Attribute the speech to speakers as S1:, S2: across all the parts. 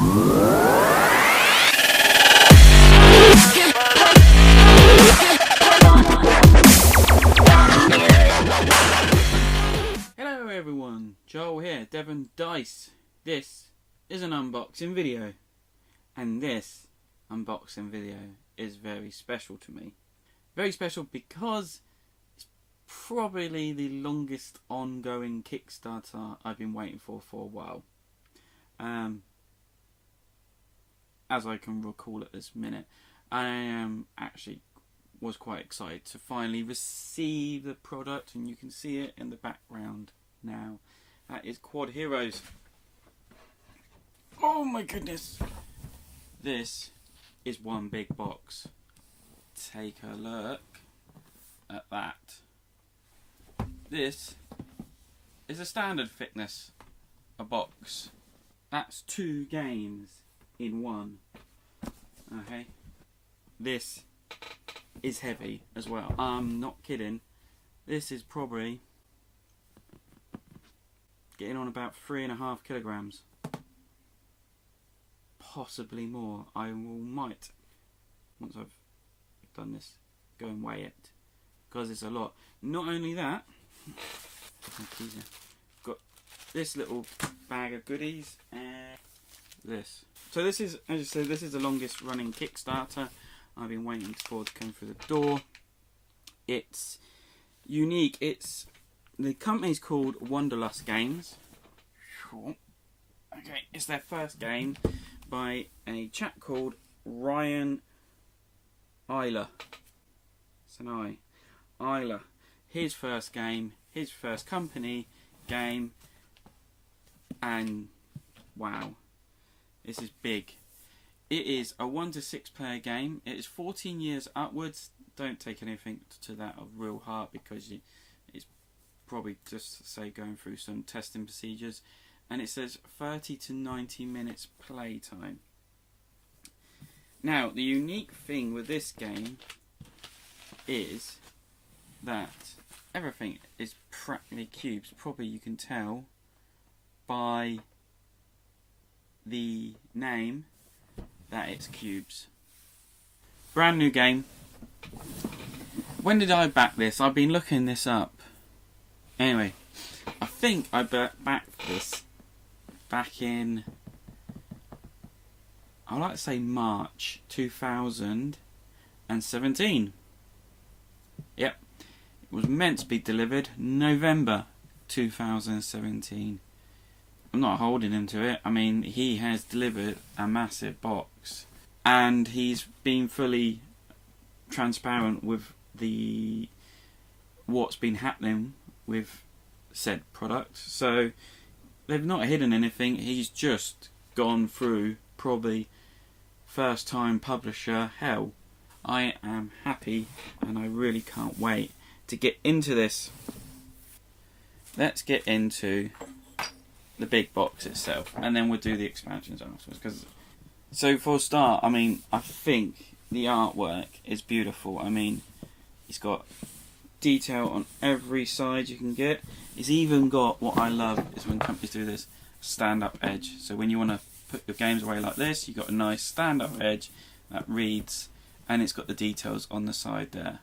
S1: Hello everyone, Joel here, Devon Dice. This is an unboxing video, and this unboxing video is very special to me. Very special because it's probably the longest ongoing Kickstarter I've been waiting for a while. As I can recall at this minute, I actually was quite excited to finally receive the product, and you can see it in the background now. That is Quodd Heroes. Oh my goodness! This is one big box. Take a look at that. This is a standard thickness, a box. That's 2 games in one. Okay. This is heavy as well. I'm not kidding. This is probably getting on about 3.5 kilograms. Possibly more. Might, once I've done this, go and weigh it, because it's a lot. Not only that, got this little bag of goodies and this. So this is, as I said, this is the longest running Kickstarter. I've been waiting for it to come through the door. It's unique. The company's called Wonderlust Games. Okay, it's their first game by a chap called Ryan Eiler. It's an I. Eiler. His first game, his first company game, and wow, this is big. It is a 1 to 6 player game. It is 14 years upwards. Don't take anything to that of real heart, because it's probably just, say, going through some testing procedures. And it says 30 to 90 minutes playtime. Now, the unique thing with this game is that everything is practically cubes. Probably you can tell by the name that it's cubes. Brand new game. When did I back this? I've been looking this up. Anyway, I think I backed this back in, I like to say, March 2017. Yep, it was meant to be delivered November 2017. I'm not holding him to it. I mean, he has delivered a massive box, and he's been fully transparent with what's been happening with said product. So they've not hidden anything. He's just gone through probably first time publisher hell. I am happy, and I really can't wait to get into this. Let's get into the big box itself, and then we'll do the expansions afterwards. So for a start, I mean, I think the artwork is beautiful. I mean, it's got detail on every side you can get. It's even got, what I love is when companies do this, stand-up edge. So when you want to put your games away like this, you've got a nice stand-up edge that reads, and it's got the details on the side there.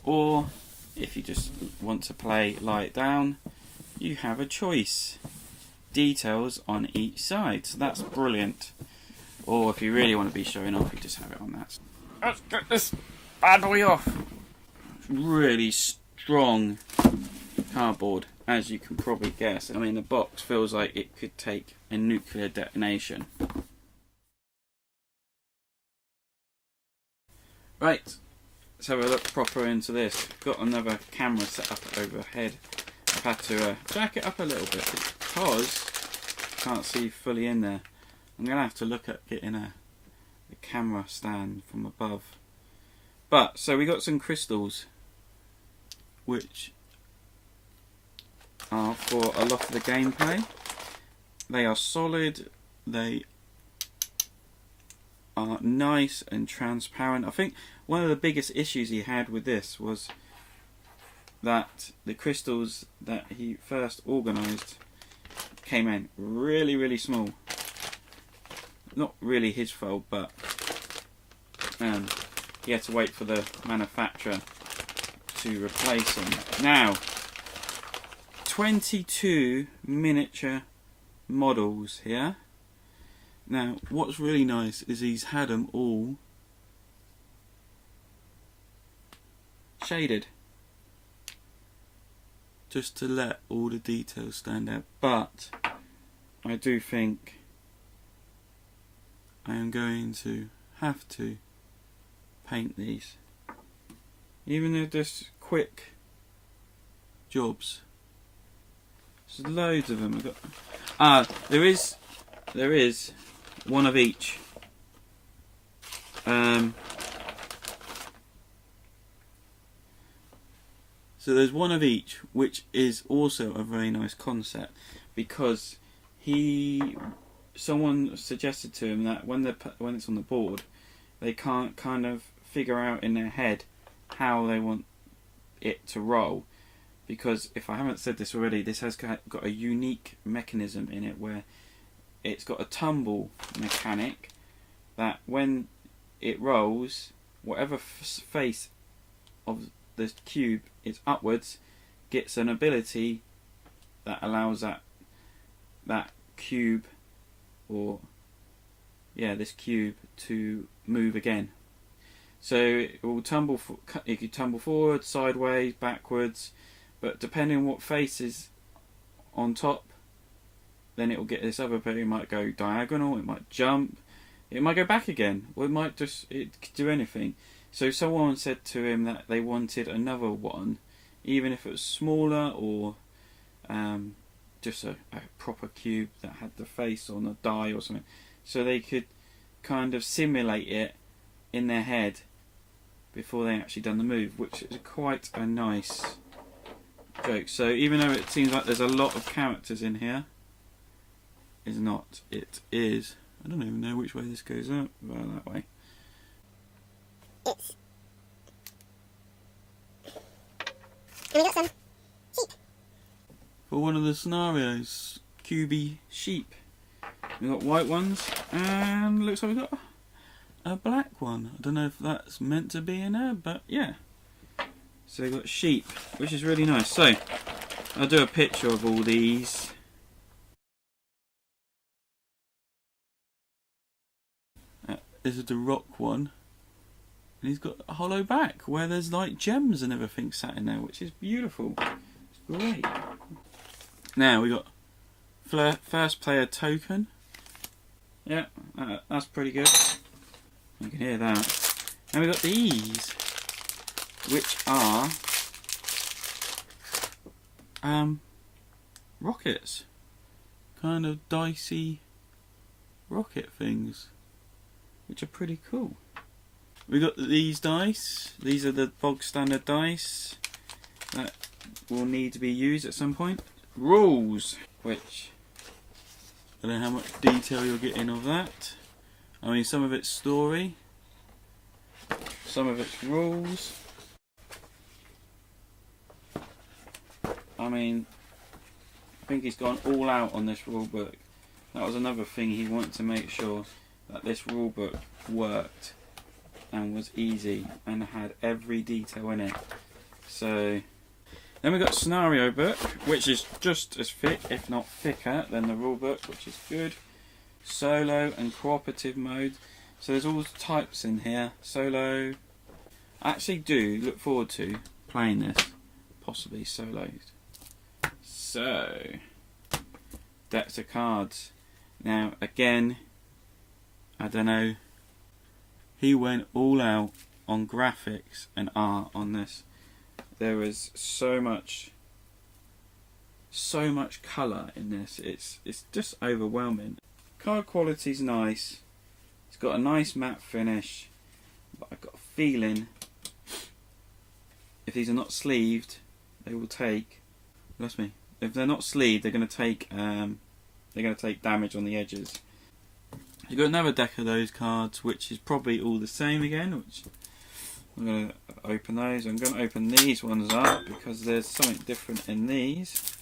S1: Or if you just want to play lie it down, you have a choice. Details on each side, so that's brilliant. Or if you really want to be showing off, you just have it on that. Let's get this bad boy off. Really strong cardboard, as you can probably guess. I mean, the box feels like it could take a nuclear detonation. Right, let's have a look proper into this. Got another camera set up overhead. I've had to jack it up a little bit because I can't see fully in there. I'm going to have to look at getting a camera stand from above. But, so we got some crystals, which are for a lot of the gameplay. They are solid, they are nice and transparent. I think one of the biggest issues he had with this was that the crystals that he first organised came in really, really small. not really his fault, but he had to wait for the manufacturer to replace him. Now, 22 miniature models here. Now, what's really nice is he's had them all shaded, just to let all the details stand out. But I do think I am going to have to paint these, even though just quick jobs. There's loads of them. We've got, there is one of each. So there's one of each, which is also a very nice concept, because someone suggested to him that when it's on the board, they can't kind of figure out in their head how they want it to roll, because if I haven't said this already, this has got a unique mechanism in it where it's got a tumble mechanic that when it rolls, whatever face of the cube is upwards gets an ability that allows that cube, or this cube, to move again. So it will tumble. It could tumble forward, sideways, backwards, but depending on what face is on top, then it will get this other ability. It might go diagonal, it might jump, it might go back again, or it could do anything. So someone said to him that they wanted another one, even if it was smaller, or just a proper cube that had the face on a die or something, so they could kind of simulate it in their head before they actually done the move, which is quite a nice joke. So even though it seems like there's a lot of characters in here, it's not. It is. I don't even know which way this goes up. Well, that way.
S2: And we got some sheep.
S1: For one of the scenarios, cubey sheep. We've got white ones, and looks like we've got a black one. I don't know if that's meant to be in there, but yeah. So we've got sheep, which is really nice. So I'll do a picture of all these. This is the rock one. And he's got a hollow back where there's like gems and everything sat in there, which is beautiful. It's great. Now we got first player token. Yeah, that's pretty good. You can hear that. And we got these, which are rockets, kind of dicey rocket things, which are pretty cool. We got these dice. These are the bog standard dice that will need to be used at some point. Rules, which I don't know how much detail you're getting of that. I mean, some of it's story, some of it's rules. I mean, I think he's gone all out on this rule book. That was another thing, he wanted to make sure that this rule book worked and was easy and had every detail in it. So then we got scenario book, which is just as thick, if not thicker, than the rule book, which is good. Solo and cooperative mode. So there's all types in here. Solo. I actually do look forward to playing this, possibly solo. So decks of cards. Now again, I don't know. He went all out on graphics and art on this. There was so much colour in this. It's just overwhelming. Card quality's nice. It's got a nice matte finish, but I've got a feeling if these are not sleeved, they will take. Bless me. If they're not sleeved, they're going to take damage on the edges. You've got another deck of those cards, which is probably all the same again. Which I'm going to open those. I'm going to open these ones up because there's something different in these,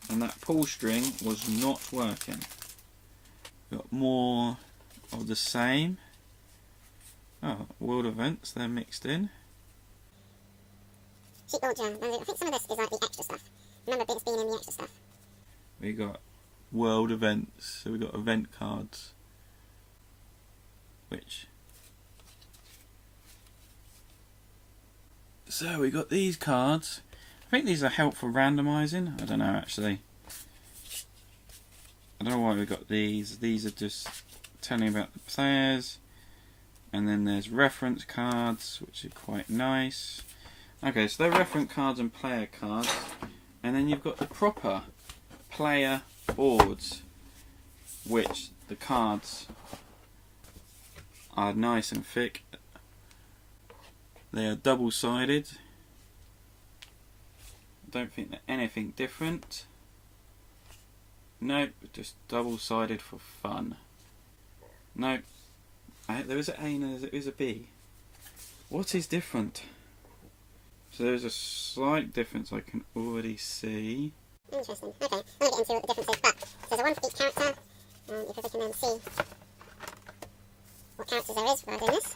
S1: and that pull string was not working. Got more of the same. Oh, world events, they're mixed in.
S2: Sheet launcher. I think some of this is like the extra stuff. Remember bits being in the extra stuff.
S1: We got world events, so we got event cards, so we got these cards. I think these are helpful randomising. I don't know actually. I don't know why we got these. These are just telling about the players, and then there's reference cards, which are quite nice. Okay, so they're reference cards and player cards, and then you've got the proper player boards, which the cards are nice and thick. They are double-sided. I don't think they're anything different. Nope, just double-sided for fun. Nope. There is an A and there is a B. What is different? So there's a slight difference I can already see.
S2: Interesting. Okay, I'm going to get into what the difference is, but there's a one for each character, because we can then see what characters there is while doing this.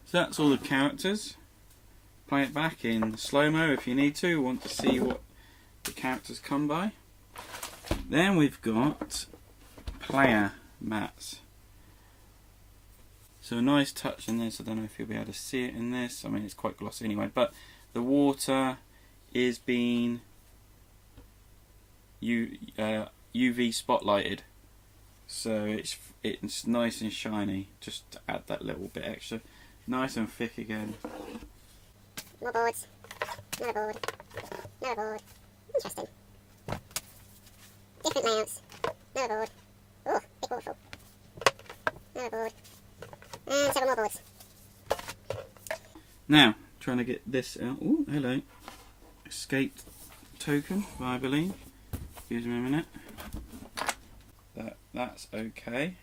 S1: So that's all the characters. Play it back in slow-mo if you need to, want to see what the characters come by. Then we've got player mats. So a nice touch in this. I don't know if you'll be able to see it in this. I mean, it's quite glossy anyway, but the water is being UV spotlighted, so it's nice and shiny. Just to add that little bit extra. Nice and thick again.
S2: More boards. Another board. Another board. Interesting. Different layouts. Another board. Oh, big waterfall. Another board. And several more boards.
S1: Now, trying to get this out. Oh, hello. Escaped token, I believe. Excuse me a minute. That's okay.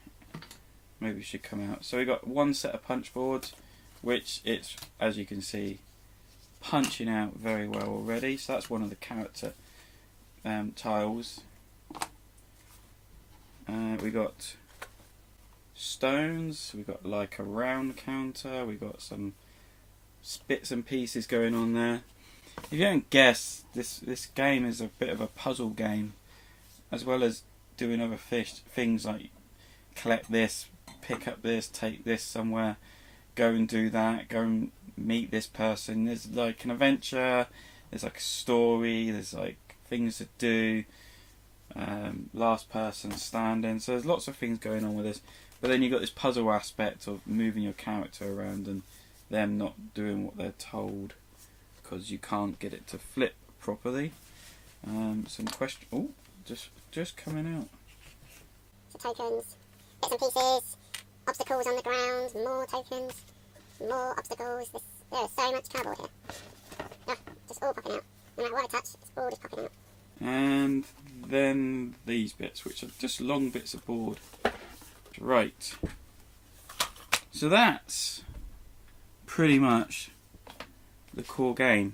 S1: Maybe it should come out. So we got one set of punch boards, which it's, as you can see, punching out very well already. So that's one of the character tiles. We got stones. We got like a round counter. We got some bits and pieces going on there. If you don't guess, this game is a bit of a puzzle game, as well as doing other things like collect this, pick up this, take this somewhere, go and do that, go and meet this person. There's like an adventure, there's like a story, there's like things to do, last person standing, so there's lots of things going on with this. But then you've got this puzzle aspect of moving your character around and them not doing what they're told because you can't get it to flip properly. Some question. Oh, just coming out.
S2: So tokens, bits and pieces, obstacles on the ground, more tokens, more obstacles. There is so much cardboard here. Oh, just all popping out. No matter what I touch, it's all just popping out.
S1: And then these bits, which are just long bits of board. Right. So that's pretty much the core game.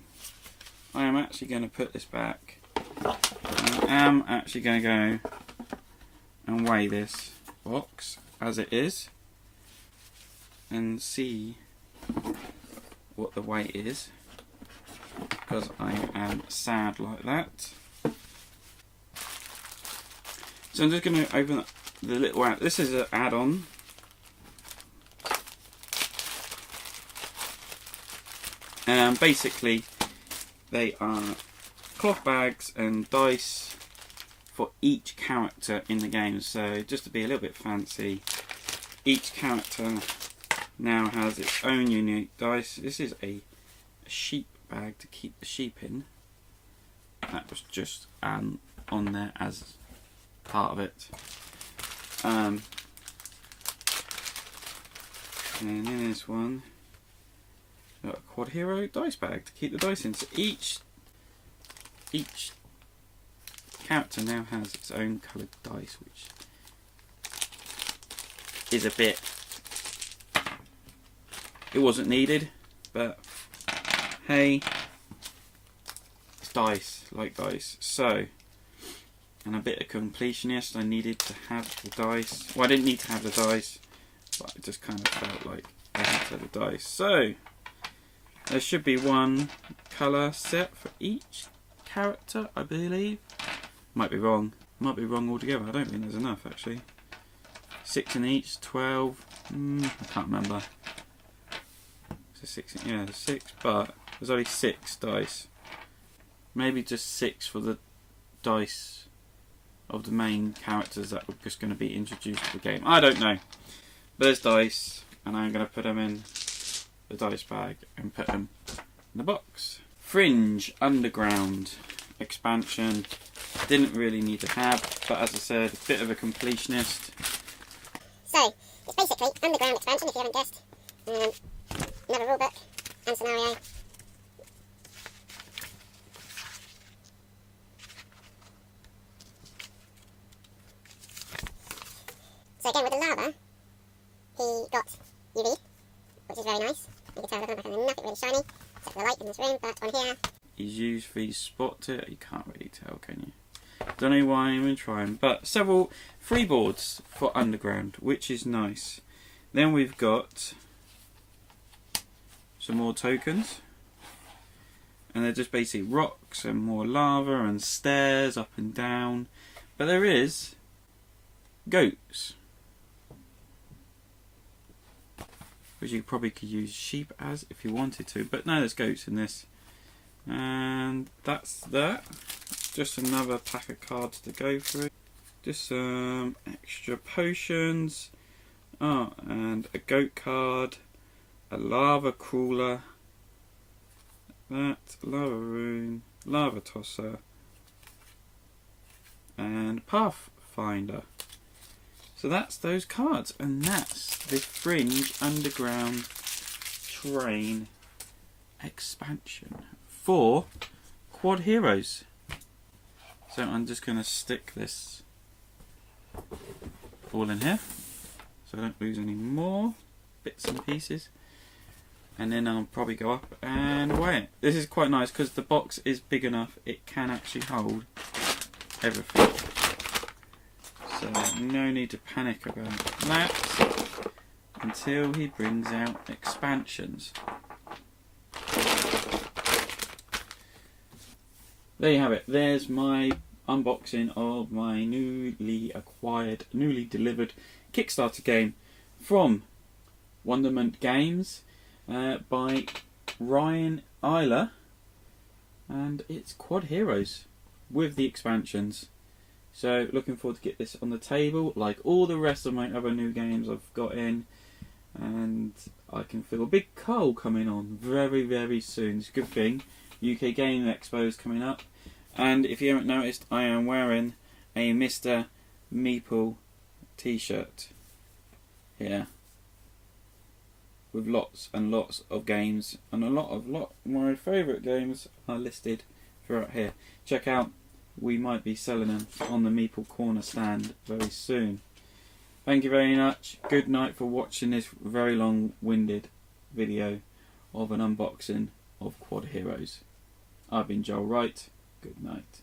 S1: I am actually going to put this back. I am actually going to go and weigh this box as it is and see what the weight is, because I am sad like that. So I'm just going to open up the little add. This is an add-on. Basically, they are cloth bags and dice for each character in the game. So just to be a little bit fancy, each character now has its own unique dice. This is a sheep bag to keep the sheep in. That was just on there as part of it. And then this one, got a Quodd Hero dice bag to keep the dice in. So each character now has its own coloured dice, which is a bit it wasn't needed, but hey, it's dice, like dice. So, and a bit of completionist, I needed to have the dice. Well, I didn't need to have the dice, but it just kind of felt like I had to have the dice. So, there should be one colour set for each character, I believe. Might be wrong. Might be wrong altogether. I don't think there's enough, actually. 6 in each, 12. I can't remember. So 6, yeah, there's 6, but there's only 6 dice. Maybe just 6 for the dice of the main characters that were just going to be introduced to the game. I don't know. But there's dice, and I'm going to put them in the dice bag and put them in the box. Fringe Underground expansion. Didn't really need to have, but as I said, a bit of a completionist.
S2: So, it's basically Underground expansion, if you haven't guessed. Another rulebook and scenario. So again with the lava, he got UV, which is very nice. You can tell there's nothing really shiny, except for the light in this room, but on here...
S1: He's used for his spot to it. You can't really tell, can you? Don't know why I'm even trying, but several freeboards for Underground, which is nice. Then we've got some more tokens, and they're just basically rocks and more lava and stairs up and down. But there is goats, which you probably could use sheep as if you wanted to, but no, there's goats in this. And that's that. Just another pack of cards to go through. Just some extra potions. Oh, and a goat card. A lava crawler. That, lava rune, lava tosser. And pathfinder. So that's those cards. And that's the Fringe Underground Train expansion for Quodd Heroes. So I'm just going to stick this all in here so I don't lose any more bits and pieces, and then I'll probably go up and weigh it. This is quite nice because the box is big enough, it can actually hold everything, so no need to panic about that until he brings out expansions. There you have it. There's my unboxing of my newly acquired, newly delivered Kickstarter game from Wonderment Games by Ryan Eiler, and it's Quodd Heroes with the expansions. So looking forward to get this on the table like all the rest of my other new games I've got in, and I can feel a big coal coming on very, very soon. It's a good thing. UK Game Expo is coming up, and if you haven't noticed, I am wearing a Mr. Meeple t-shirt here with lots and lots of games, and a lot of my favourite games are listed throughout here. Check out, we might be selling them on the Meeple Corner stand very soon. Thank you very much. Good night for watching this very long-winded video of an unboxing of Quodd Heroes. I've been Joel Wright. Good night.